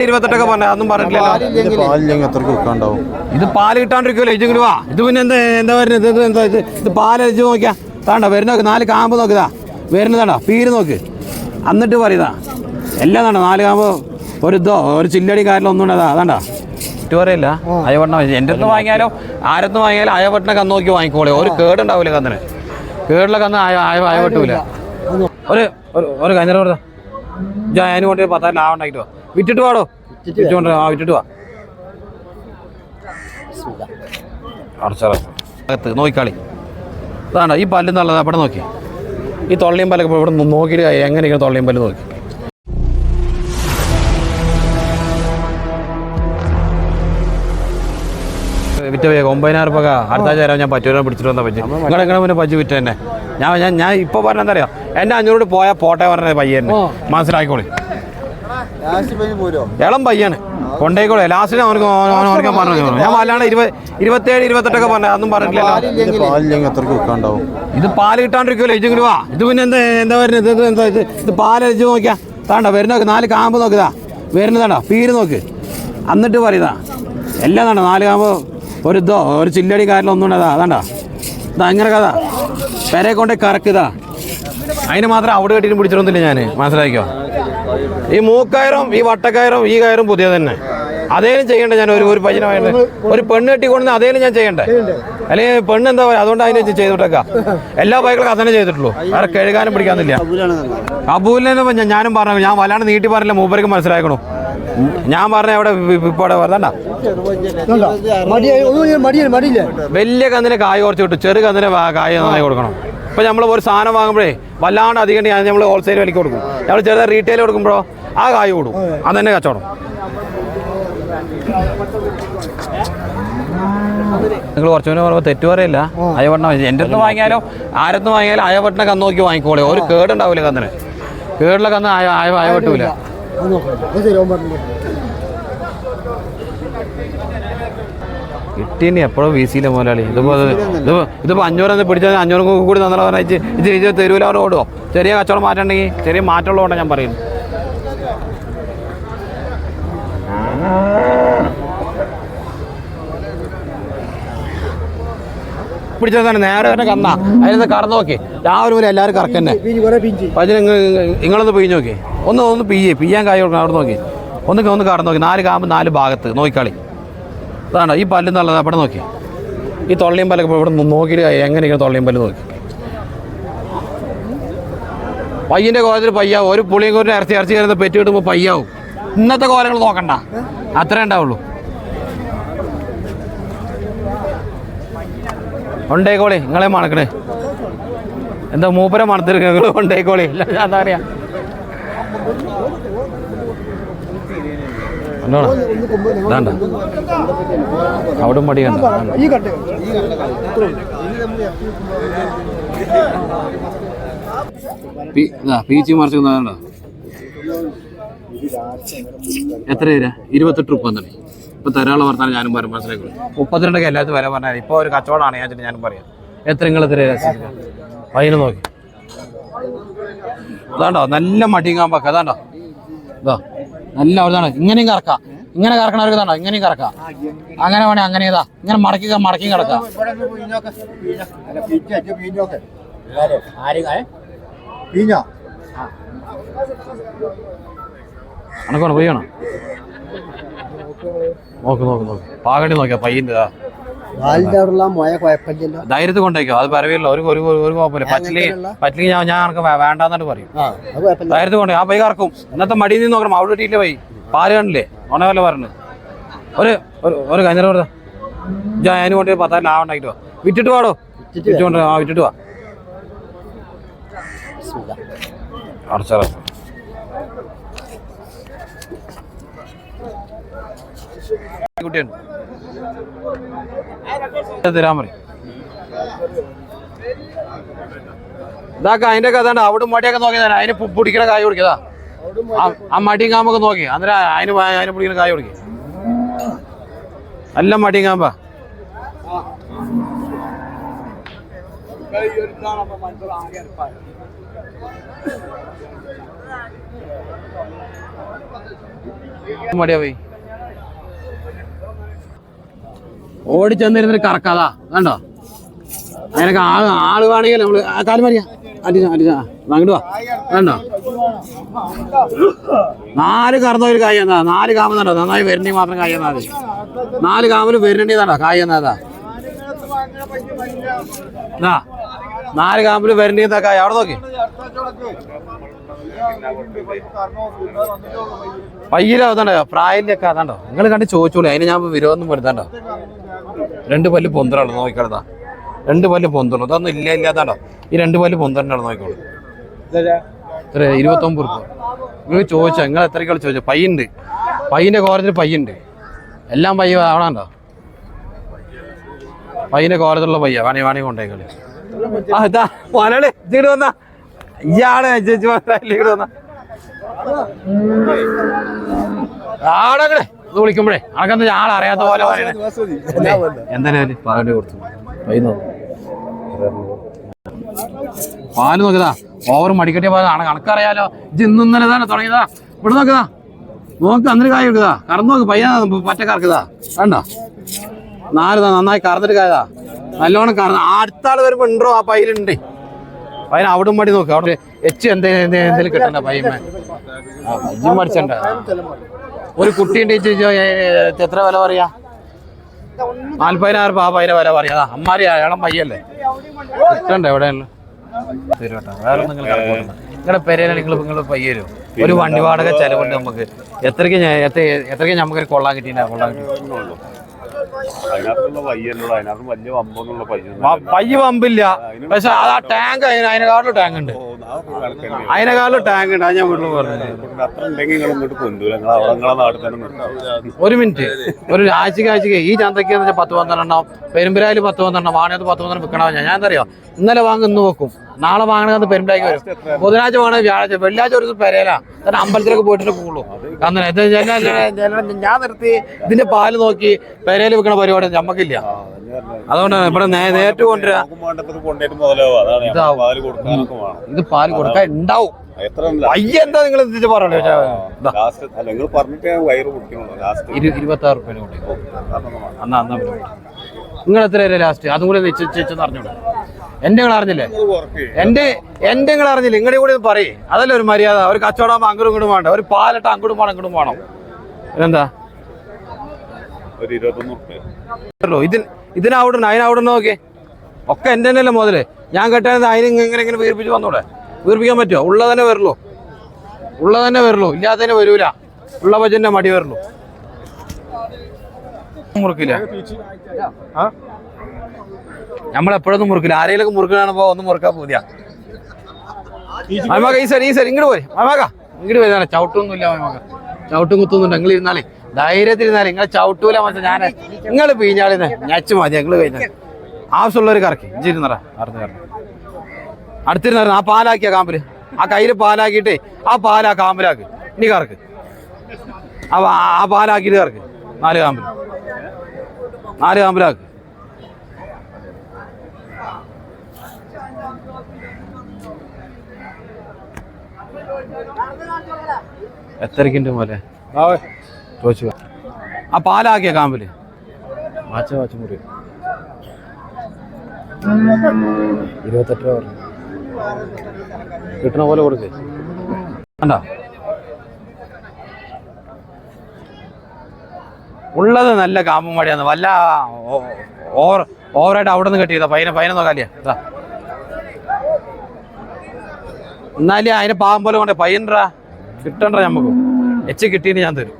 28 പറഞ്ഞ അതൊന്നും പറഞ്ഞില്ലല്ലോ. ഇത് പാല് കിട്ടാണ്ടിരിക്കുമല്ലോ ഇജെങ്കിലും വാ. ഇത് പിന്നെ എന്താ വരുന്നത്? എന്താ ഇത് പാലരിച്ച് നോക്കിയാ താണ്ട വരുന്ന നോക്ക്. 4 കാമ്പ് നോക്കിതാ വരുന്നതാണ്ടാ പീര് നോക്ക്. എന്നിട്ട് പറയുതാ എല്ലാം താണ്ട 4 കാമ്പ് ഒരു ചില്ലടി കാര്യമൊന്നും ഉണ്ടാ അതാണ്ടാ മറ്റു പറയില്ല. അയവട്ടണം എൻ്റെ അടുത്ത് വാങ്ങിയാലോ ആരത്ത് വാങ്ങിയാലും അയവട്ടണ കന്ന് നോക്കി വാങ്ങിക്കോളെ. ഒരു കേടുണ്ടാവില്ല കന്നിന്. കേടുള്ള കന്ന് അയവട്ടൂല. ഒരു കഞ്ഞറ കൊടുത്താ അതിന് കൊണ്ട് 10,000 ലാഭം ഉണ്ടാക്കിട്ട് വിറ്റിട്ട് പാടോ. വിറ്റിട്ട് വാ അകത്ത് നോക്കിക്കളി. അതാണ് ഈ പല്ല് നല്ലത്. അവിടെ നോക്കി ഈ തൊള്ളിയും പല്ലൊക്കെ ഇവിടെ നോക്കിയിട്ട് എങ്ങനെയൊക്കെ തൊള്ളിയും പല്ല് നോക്കി വിറ്റ 9,000 രൂപ അടുത്ത ആഴ്ച തരാം. ഞാൻ പറ്റൂരാൻ പിടിച്ചിട്ട് വന്ന പറ്റി നിങ്ങളെങ്ങനെ പിന്നെ പജ്ജ് വിറ്റ തന്നെ. ഞാൻ ഇപ്പോൾ പറഞ്ഞ എന്താ അറിയാം എൻ്റെ 500 പോയാൽ പോട്ടെ പറഞ്ഞ പയ്യന്നെ മനസ്സിലായിക്കോളി. ഇളം പയ്യാണ് കൊണ്ടേക്കോളെ. ലാസ്റ്റിന് അവനക്ക് പറഞ്ഞു. ഞാൻ വല്ലാണ്ട് 27, 28 പറഞ്ഞ അതൊന്നും പറഞ്ഞില്ലല്ലോ. ഇത് പാല് കിട്ടാണ്ടിരിക്കുമല്ലോ ഇജെങ്കിലും വാ. ഇത് പിന്നെ എന്താ വരുന്നത്? ഇത് പാലരിച്ച് നോക്കിയാ താണ്ട വരുന്ന നോക്ക്. 4 കാമ്പ് നോക്കിതാ വരുന്നതാണ്ടാ പീര് നോക്ക്. എന്നിട്ട് പറയുതാ എല്ലാം താണ്ട 4 കാമ്പ് ഒരു ചില്ലടി കാര്യമൊന്നും ഉണ്ടാ അതാണ്ടാ. ഇതാ അങ്ങനെ കഥ പെരെ കൊണ്ടേ കറക്കുതാ. അതിന് മാത്രം അവിടെ കെട്ടിയിട്ട് പിടിച്ചിട്ടൊന്നുമില്ല ഞാൻ മനസ്സിലാക്കിയോ. ഈ മൂക്കയറും ഈ വട്ടക്കയറും ഈ കയറും പുതിയ തന്നെ അതേലും ചെയ്യണ്ടേ. ഞാൻ ഒരു പയ്യനായിട്ട് ഒരു പെണ്ണ് കെട്ടിക്കൊണ്ടു അതേലും ഞാൻ ചെയ്യണ്ടേ. അല്ലെങ്കിൽ പെണ്ണ് എന്താ പറയുക അതുകൊണ്ട് അതിനെ ചെയ്തോട്ടേക്കാം. എല്ലാ ബൈക്കുകളും അതന്നെ ചെയ്തിട്ടുള്ളൂ. വേറെ കഴുകാനും പിടിക്കാന്നില്ല. അബൂലിനെ ഞാനും പറഞ്ഞു. ഞാൻ വല്ലാണ്ട് നീട്ടി പറഞ്ഞില്ല. മൂപ്പർക്ക് മനസ്സിലാക്കണു. ഞാൻ പറഞ്ഞ അവിടെ ഇപ്പോടെ പറഞ്ഞ വലിയ കന്നിനെ കായ് കുറച്ച് കിട്ടും. ചെറു കന്നിനെ കായ് നന്നായി കൊടുക്കണം. ഇപ്പം നമ്മൾ ഒരു സാധനം വാങ്ങുമ്പോഴേ വല്ലാണ്ട് അധികം നമ്മൾ ഹോൾസെയിൽ വിലയ്ക്ക് കൊടുക്കും. നമ്മൾ ചെറുതായി റീറ്റെയിൽ കൊടുക്കുമ്പോഴോ ആ കായ് കൂടും. അതന്നെ കച്ചവടം. നിങ്ങൾ കുറച്ചുകൂടെ പറയുമ്പോൾ തെറ്റു പറയില്ല. അയവട്ടണം എൻ്റെ അടുത്ത് വാങ്ങിയാലോ ആരത്ത് വാങ്ങിയാലും അയവട്ടണ കന്ന് നോക്കി വാങ്ങിക്കോളെ. ഒരു കേടുണ്ടാവില്ല കന്നിന്. കേടുള്ള കന്ന് അയവട്ടൂല. കിട്ടീനി എപ്പോഴും വീസിയില്ല മുതലാളി. ഇതിപ്പോൾ 500 പിടിച്ചാൽ 500 കൂടി തന്നാലോ പറഞ്ഞാൽ ഇത് തരൂല അവിടെ ഓടുമോ. ചെറിയ കച്ചവടം മാറ്റണ്ടെങ്കിൽ ചെറിയ മാറ്റമുള്ളതുകൊണ്ടാണ് ഞാൻ പറയുന്നത്. പിടിച്ചതാണ് നേരെ തന്നെ കന്നാ. അതിനകത്ത് കറന്ന് നോക്കി രാവിലെ മുതൽ എല്ലാവരും കറക്കന്നെ. നിങ്ങളൊന്ന് പിഴിഞ്ഞ് നോക്കി. ഒന്ന് പിയ്യാൻ കായ് കൊടുക്കണം. അവിടെ നോക്കി ഒന്ന് കറന്ന് നോക്കി. 4 കാമ്പ് 4 ഭാഗത്ത് നോക്കിക്കളി. അതാണ് ഈ പല്ല് നല്ലത്. അവിടെ നോക്കി ഈ തൊള്ളിയും പല്ലൊക്കെ ഇവിടെ നോക്കിയിട്ട് എങ്ങനെയൊക്കെ തൊള്ളിയും പല്ല് നോക്കി. പയ്യൻ്റെ കോലത്തിൽ പയ്യാവും. ഒരു പുളിയും കൂടി ഇറച്ചി കയറുന്ന പെറ്റ് കിട്ടുമ്പോൾ പയ്യാവും. ഇന്നത്തെ കോലങ്ങൾ നോക്കണ്ട. അത്രേ ഉണ്ടാവുള്ളൂ. ഉണ്ടേക്കോളി നിങ്ങളെ മണക്കണേ. എന്താ മൂപ്പരെ മണത്തിരിക്കുക നിങ്ങൾ? ഉണ്ടേക്കോളി ഇല്ല ഞാൻ എന്താ പറയാ വേണ്ട അവിടെ മടി കണ്ട പീച്ചി മറിച്ചുണ്ടോ. എത്ര തരാ? 28 രൂപ തന്നെ. ഇപ്പോൾ തരാനുള്ള വർത്താനം ഞാനും പറയും മനസ്സിലാക്കുള്ളൂ. 32 എല്ലാത്തും വില പറഞ്ഞാൽ ഇപ്പോൾ ഒരു കച്ചവടമാണ് ഞാൻ ഞാനും പറയാം. എത്ര നിങ്ങൾ എത്ര അതിന് നോക്കി. അതാണ്ടോ നല്ല മടിയും കാമ്പൊക്കെ. അതാണ്ടോ ഇതാ നല്ല അവിടുന്നാണ്. ഇങ്ങനെയും കറക്കാം. ഇങ്ങനെ കറക്കണവർക്ക് ഇതാണ്ടോ ഇങ്ങനെയും കറക്കാം. അങ്ങനെ വേണേ അങ്ങനെ ഇതാ ഇങ്ങനെ മടക്കി കിടക്കാം. അനക്കോണം പെയ്യണം. നോക്ക് പാകണ്ടി നോക്കിയാ പയ്യൻ്റെ ധൈര്യത്തിൽ കൊണ്ടേക്കോ. അത് പറവില്ല ഒരു കുഴപ്പമില്ല. പറ്റില്ലെങ്കിൽ ഞാൻ കണക്ക് വേണ്ടാന്നിട്ട് പറയും. ധൈര്യത്തിൽ കൊണ്ടേ ആ പൈ കറക്കും. ഇന്നത്തെ മടിയിൽ നിന്ന് നോക്കണം. അവിടെ ഇട്ടില്ല പൈ പാല് കണ്ടില്ലേ ഓണവല്ല പറഞ്ഞു. ഒരു കഞ്ഞറ കൊടുത്ത അതിന് കൊണ്ട് 10,000 ലാഭം ഉണ്ടാക്കിട്ടോ വിറ്റിട്ട് പാടോ. വിറ്റിട്ട് വാ അടച്ചാറ കുട്ടിയാണ് തരാൻ പറയും. ഇതാക്ക അതിന്റെ കഥ അവിടെ മടിയൊക്കെ നോക്കിയതാ. അതിന് പിടിക്കണ കായ് കുടിക്കതാ. ആ മടിയും കാമ്പൊക്കെ നോക്കി. അന്നേരം അതിന് പിടിക്കണ കായ് കുടിക്കും. നല്ല മടിയും കാമ്പാ. മടിയാ പോയി ഓടിച്ചെന്നിരുന്നൊരു കറക്കാതാ കണ്ടോ അതിനൊക്കെ ആള് വേണമെങ്കിൽ നമ്മള് കാല് മറിയാ അങ്ങോട്ട് വാ കണ്ടോ 4 കറന്ന ഒരു കായ് എന്നാ 4 കാമെന്നുണ്ടോ നന്നായി വരണ്ടി മാത്രം കായ് എന്നാ മതി 4 കാമില് വരണ്ടിയതാണോ കായ് എന്നാ 4 കാമ്പില് വരണ്ടിയതാ കായ് അവിടെ നോക്കി പയ്യല അതാണ്ടോ പ്രായത്തിലൊക്കെ അതാണ്ടോ നിങ്ങൾ കണ്ട് ചോദിച്ചോളൂ അതിന് ഞാൻ വിരോധം വരുത്താണ്ടോ 2 പല്ല് പൊന്തലുള്ളൂ നോക്കിക്കളതാ 2 പല്ല് പൊന്തുള്ളൂ അതൊന്നും ഇല്ലാതാണ്ടോ ഈ 2 പല്ല് പൊന്തലുണ്ടോ നോക്കിക്കോളൂ 29 റുപ്യ നിങ്ങൾ ചോദിച്ചോ നിങ്ങൾ എത്രയ്ക്കുള്ള ചോദിച്ചോ പയ്യുണ്ട് പയ്യന്റെ കോലത്തിൽ പയ്യുണ്ട് എല്ലാം പയ്യ ആവണോ പയ്യന്റെ കോലത്തിലുള്ള പയ്യ വേണേ കൊണ്ടേക്കളി ഇതാ മോനാള് ഇങ്ങോട്ട് വന്ന ഇയാളെ ഇങ്ങോട്ട് വന്ന ആടങ്ങളെ ഇത് വിളിക്കുമ്പോഴേ അനക്കെന്താ ആളറിയാത്ത പോലെ എന്തായാലും പാല് കൊടുത്തു പാല് നോക്കിയതാ ഓവർ മടിക്കട്ടിയ പാലാണ് കണക്കറിയാലോ ഇത് ഇന്നലെ തന്നെ തുടങ്ങിയതാ ഇവിടെ നോക്കതാ നോക്ക് അന്നൊരു കായ എടുക്കതാ കറന്നു നോക്ക് പയ്യ പറ്റ കറക്കതാ കണ്ടോ 4 നന്നായി കറന്നിട്ട് കായതാ നല്ലോണം കറന്ന് അടുത്ത ആള് വരുമ്പോ ഉണ്ടോ ആ പയ്യലുണ്ട് പയ്യൻ അവിടെ മടി നോക്ക് അവിടെ എന്തേലും കിട്ടണ്ട പയ്യമ്മ പയ്യം മടിച്ചണ്ട ഒരു കുട്ടീൻ്റെ എത്ര വില പറയാ 40,000 രൂപ ആ പയ്യനെ വില പറയാ അമ്മാരി ഇളം പയ്യല്ലേ കിട്ടണ്ട എവിടെയല്ലോ തരുവട്ടോ വേറെ നിങ്ങൾ നിങ്ങളുടെ പെരേല നിങ്ങൾ പയ്യരും ഒരു വണ്ടി വാടക ചെലവുണ്ട് നമുക്ക് എത്രയ്ക്ക് നമുക്കൊരു കൊള്ളാൻ കിട്ടിയിട്ടുണ്ടാ പയ്യ പമ്പില്ല പക്ഷെ ആ ടാങ്ക് അതിനെക്കാളും ടാങ്ക് ഉണ്ട് അത് ഞാൻ വീട്ടിൽ പറഞ്ഞു 1 മിനിറ്റ് ഒരു ആഴ്ചക്ക് ഈ ചന്തയ്ക്ക് 10-12 പെരുമ്പരായിൽ 10-12 വാണത്ത് 10-12 വിൽക്കണ ഞാൻ എന്താ അറിയോ ഇന്നലെ വാങ്ങി ഇന്ന് വെക്കും നാളെ വാങ്ങണമെന്ന് പെരുമ്പരായിക്ക് വരും ബുധനാഴ്ച വാങ്ങണത് വ്യാഴാഴ്ച വെള്ളിയാഴ്ച ഒരു പെരേല തന്നെ അമ്പലത്തിലൊക്കെ പോയിട്ടേ പോകുള്ളൂ കാരണം ഞാൻ നിർത്തി ഇതിന്റെ പാല് നോക്കി പെരേല് വെക്കണ പരിപാടി നമുക്കില്ല അതുകൊണ്ടാണ് ഇവിടെ നേരിട്ട് കൊണ്ടുവരാ ഇത് പാല് കൊടുക്കാൻ ഉണ്ടാവും പയ്യ എന്താ നിങ്ങൾ എത്തിച്ച് പറഞ്ഞു 26 റുപ്യ നിങ്ങൾ എത്ര വരെ ലാസ്റ്റ് അതും കൂടെ നിശ്ചയിച്ചെന്ന് അറിഞ്ഞൂടെ എന്റെ നിങ്ങൾ അറിഞ്ഞില്ലേ എന്റെ നിങ്ങൾ അറിഞ്ഞില്ല നിങ്ങളുടെ കൂടെ പറയേ അതല്ലേ ഒരു മര്യാദ ഒരു കച്ചവടം അങ്ങോട്ടും ഇങ്ങോട്ടും വേണ്ട ഒരു പാലിട്ട അങ്ങോട്ടും വേണം ഇങ്ങോട്ടും വേണം എന്താ ഇതിനവിടെ അതിനവിടെ നോക്കേ ഒക്കെ എന്റെ തന്നെയല്ലേ മുതലേ ഞാൻ കെട്ടാൻ അതിന് ഇങ്ങനെ വീർപ്പിച്ച് വന്നൂടെ വീർപ്പിക്കാൻ പറ്റുമോ ഉള്ളതന്നെ വരുള്ളൂ ഇല്ലാത്തതിനെ വരൂല ഉള്ള ബജന്റെ മടി വരുള്ളൂ മുറുക്കില്ല നമ്മളെപ്പോഴൊന്നും മുറുക്കില്ല ആരെങ്കിലും മുറുക്കാണപ്പോ ഒന്നും മുറുക്കാൻ പോതിയ മൈമാക്ക ഈ സരി ഇങ്ങോട്ട് പോരെ മൈമാക്ക ഇങ്ങോട്ട് വരുന്ന ചവിട്ടൊന്നും ഇല്ല മൈമാക്ക ചവിട്ടും കുത്തൊന്നും നിങ്ങൾ ഇരുന്നാലേ ധൈര്യത്തിരുന്നാലേ നിങ്ങളെ ചവിട്ടൂല മനസ്സിൽ ഞാൻ നിങ്ങൾ പീഞ്ഞാളിന്ന് ഞച്ചു മതി ഞങ്ങൾ കഴിഞ്ഞാൽ ആവശ്യമുള്ളവർ കറക്കി ഇഞ്ചിരുന്നറ അടുത്തിരുന്ന ആ പാലാക്കിയ കാമ്പില് ആ കയ്യിൽ പാലാക്കിയിട്ടേ ആ പാലാ കാമ്പിലാക്ക് ഇനി കറക്ക് ആ പാലാക്കിയിട്ട് കറക്ക് 4 കാമ്പിലാക്ക് എത്രക്കിൻ്റെ പോലെ ചോദിച്ചു ആ പാലാക്കിയ കാമ്പില് വാച്ച മുറി 28 രൂപ പറഞ്ഞു കിട്ടണ പോലെ കൊടുക്ക് കണ്ടോ ഉള്ളത് നല്ല കാമ്പും മടിയാന്ന് വല്ല ഓവറായിട്ട് അവിടെ നിന്ന് കെട്ടിയതാ പൈന നോക്കാലിയാ എന്നാലേ അതിന് പാവം പോലെ കൊണ്ട് പയ്യൻറാ കിട്ടണ്ട നമുക്ക് എച്ച് കിട്ടിയിട്ട് ഞാൻ തരും